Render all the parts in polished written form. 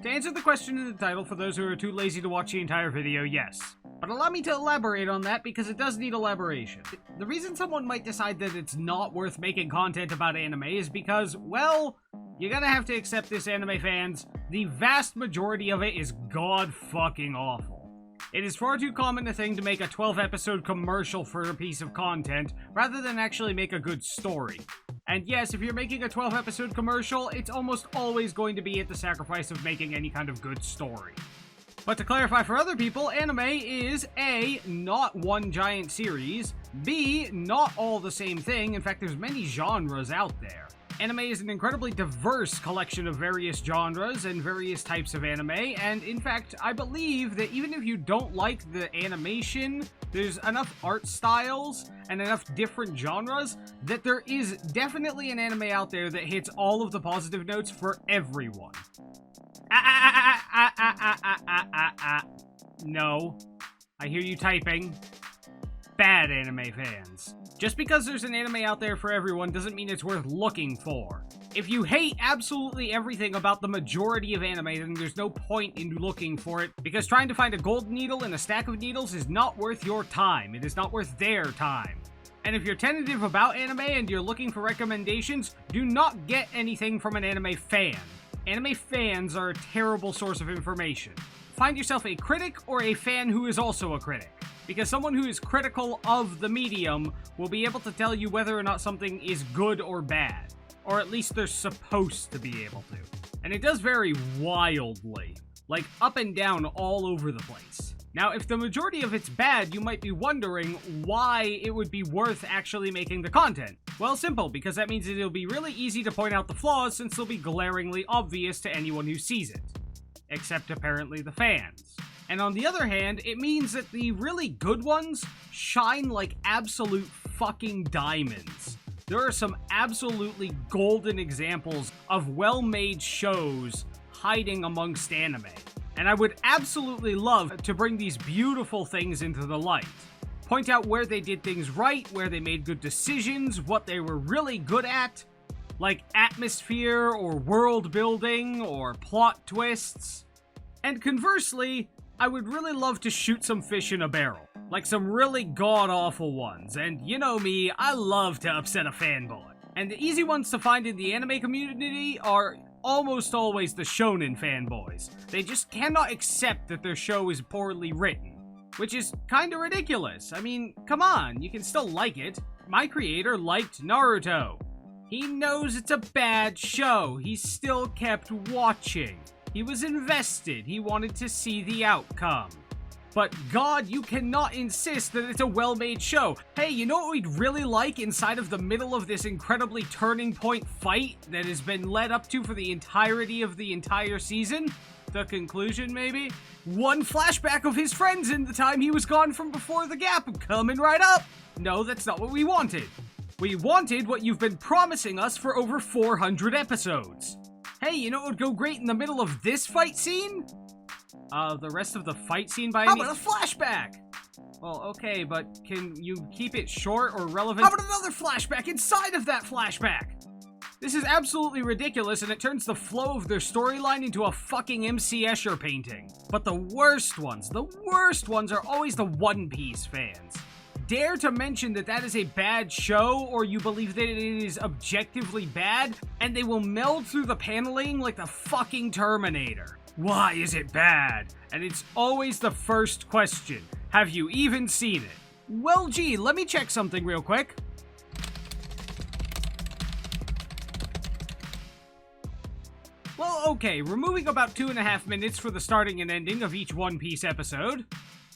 To answer the question in the title, for those who are too lazy to watch the entire video, yes. But allow me to elaborate on that because it does need elaboration. The reason someone might decide that it's not worth making content about anime is because, well, you're gonna have to accept this, anime fans. The vast majority of it is god-fucking awful. It is far too common a thing to make a 12-episode commercial for a piece of content, rather than actually make a good story. And yes, if you're making a 12-episode commercial, it's almost always going to be at the sacrifice of making any kind of good story. But to clarify for other people, anime is A, not one giant series, B, not all the same thing. In fact, there's many genres out there. Anime is an incredibly diverse collection of various genres and various types of anime, and in fact, I believe that even if you don't like the animation, there's enough art styles and enough different genres that there is definitely an anime out there that hits all of the positive notes for everyone. No. I hear you typing. Bad anime fans. Just because there's an anime out there for everyone doesn't mean it's worth looking for. If you hate absolutely everything about the majority of anime, then there's no point in looking for it, because trying to find a gold needle in a stack of needles is not worth your time. It is not worth their time. And if you're tentative about anime and you're looking for recommendations, do not get anything from an anime fan. Anime fans are a terrible source of information. Find yourself a critic or a fan who is also a critic, because someone who is critical of the medium will be able to tell you whether or not something is good or bad, or at least they're supposed to be able to. And it does vary wildly, like up and down all over the place. Now, if the majority of it's bad, you might be wondering why it would be worth actually making the content. Well, simple, because that means it'll be really easy to point out the flaws since they'll be glaringly obvious to anyone who sees it. Except apparently the fans. And on the other hand, it means that the really good ones shine like absolute fucking diamonds. There are some absolutely golden examples of well-made shows hiding amongst anime. And I would absolutely love to bring these beautiful things into the light. Point out where they did things right, where they made good decisions, what they were really good at, like atmosphere or world building or plot twists. And conversely, I would really love to shoot some fish in a barrel, like some really god-awful ones, and you know me, I love to upset a fanboy. And the easy ones to find in the anime community are almost always the shonen fanboys. They just cannot accept that their show is poorly written, which is kinda ridiculous. I mean, come on, you can still like it. My creator liked Naruto. He knows it's a bad show, he still kept watching. He was invested, he wanted to see the outcome. But God, you cannot insist that it's a well-made show. Hey, you know what we'd really like inside of the middle of this incredibly turning point fight that has been led up to for the entirety of the entire season? The conclusion, maybe? One flashback of his friends in the time he was gone from before the gap, coming right up! No, that's not what we wanted. We wanted what you've been promising us for over 400 episodes. Hey, you know what would go great in the middle of this fight scene? The rest of the fight scene by any— How about a flashback? Well, okay, but can you keep it short or relevant? How about another flashback inside of that flashback? This is absolutely ridiculous, and it turns the flow of their storyline into a fucking MC Escher painting. But the worst ones are always the One Piece fans. Dare to mention that that is a bad show, or you believe that it is objectively bad, and they will meld through the paneling like the fucking Terminator. Why is it bad? And it's always the first question. Have you even seen it? Well, gee, let me check something real quick. Well, okay, removing about 2.5 minutes for the starting and ending of each One Piece episode,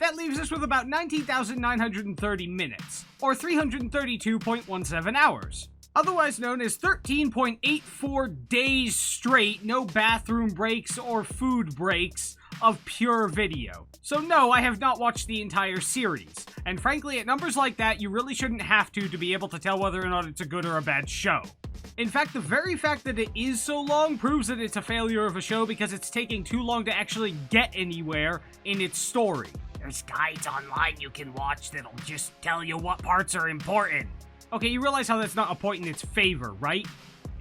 that leaves us with about 19,930 minutes, or 332.17 hours. Otherwise known as 13.84 days straight, no bathroom breaks or food breaks, of pure video. So no, I have not watched the entire series. And frankly, at numbers like that, you really shouldn't have to be able to tell whether or not it's a good or a bad show. In fact, the very fact that it is so long proves that it's a failure of a show because it's taking too long to actually get anywhere in its story. There's guides online you can watch that'll just tell you what parts are important. Okay, you realize how that's not a point in its favor, right?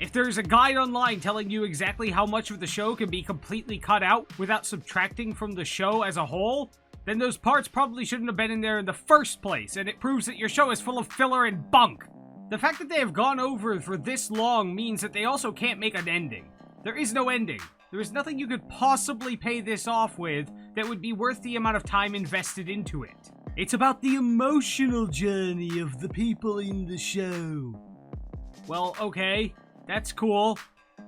If there's a guide online telling you exactly how much of the show can be completely cut out without subtracting from the show as a whole, then those parts probably shouldn't have been in there in the first place, and it proves that your show is full of filler and bunk. The fact that they have gone over for this long means that they also can't make an ending. There is no ending. There is nothing you could possibly pay this off with that would be worth the amount of time invested into it. It's about the emotional journey of the people in the show. Well, okay, that's cool.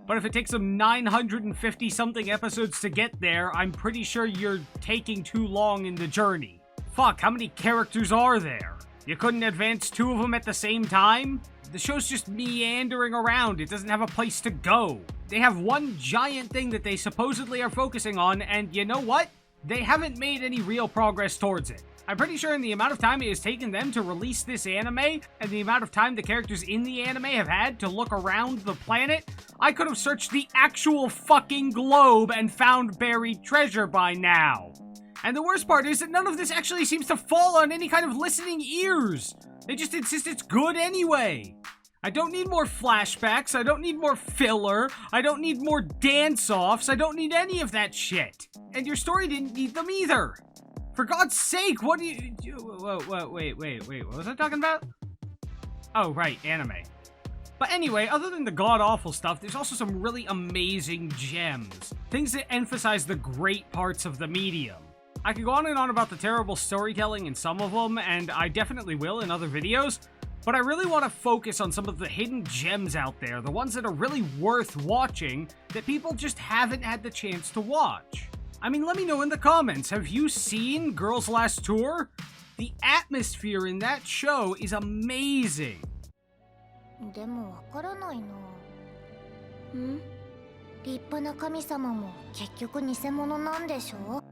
But if it takes them 950-something episodes to get there, I'm pretty sure you're taking too long in the journey. Fuck, how many characters are there? You couldn't advance 2 of them at the same time? The show's just meandering around. It doesn't have a place to go. They have one giant thing that they supposedly are focusing on, and you know what? They haven't made any real progress towards it. I'm pretty sure in the amount of time it has taken them to release this anime, and the amount of time the characters in the anime have had to look around the planet, I could have searched the actual fucking globe and found buried treasure by now. And the worst part is that none of this actually seems to fall on any kind of listening ears. They just insist it's good anyway. I don't need more flashbacks, I don't need more filler, I don't need more dance-offs, I don't need any of that shit. And your story didn't need them either. For God's sake, what do you... Wait, what was I talking about? Oh, right, anime. But anyway, other than the god-awful stuff, there's also some really amazing gems. Things that emphasize the great parts of the medium. I could go on and on about the terrible storytelling in some of them, and I definitely will in other videos, but I really want to focus on some of the hidden gems out there, the ones that are really worth watching, that people just haven't had the chance to watch. I mean, let me know in the comments, have you seen Girls' Last Tour? The atmosphere in that show is amazing. でもわからないな。立派な神様も結局偽物なんでしょ?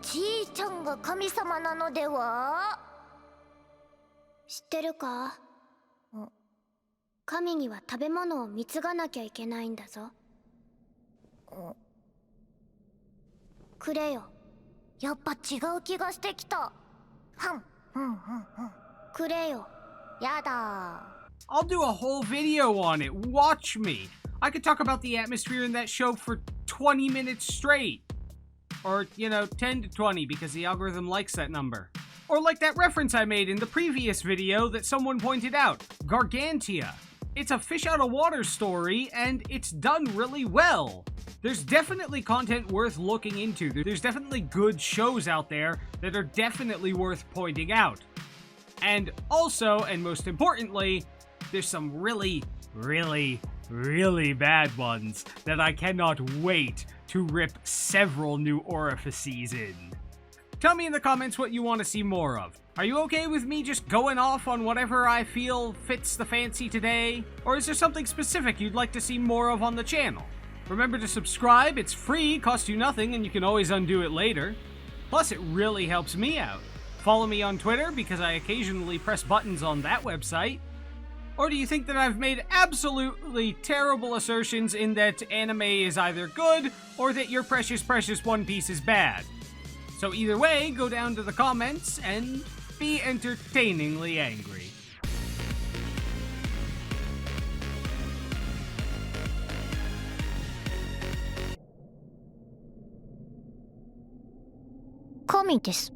G ちゃんが神様なのでは? 知ってるか? 神には食べ物を貢がなきゃいけないんだぞ。くれよ。やっぱ違う気がしてきた。くれよ。やだ。I'll do a whole video on it. Watch me. I could talk about the atmosphere in that show for 20 minutes straight. Or, 10 to 20 because the algorithm likes that number. Or like that reference I made in the previous video that someone pointed out, Gargantia. It's a fish out of water story, and it's done really well. There's definitely content worth looking into. There's definitely good shows out there that are definitely worth pointing out. And also, and most importantly, there's some really, really, really bad ones that I cannot wait to rip several new orifices in. Tell me in the comments what you want to see more of. Are you okay with me just going off on whatever I feel fits the fancy today? Or is there something specific you'd like to see more of on the channel? Remember to subscribe, it's free, costs you nothing, and you can always undo it later. Plus, it really helps me out. Follow me on Twitter because I occasionally press buttons on that website. Or do you think that I've made absolutely terrible assertions in that anime is either good or that your precious, precious One Piece is bad? So either way, go down to the comments and be entertainingly angry. Kami desu.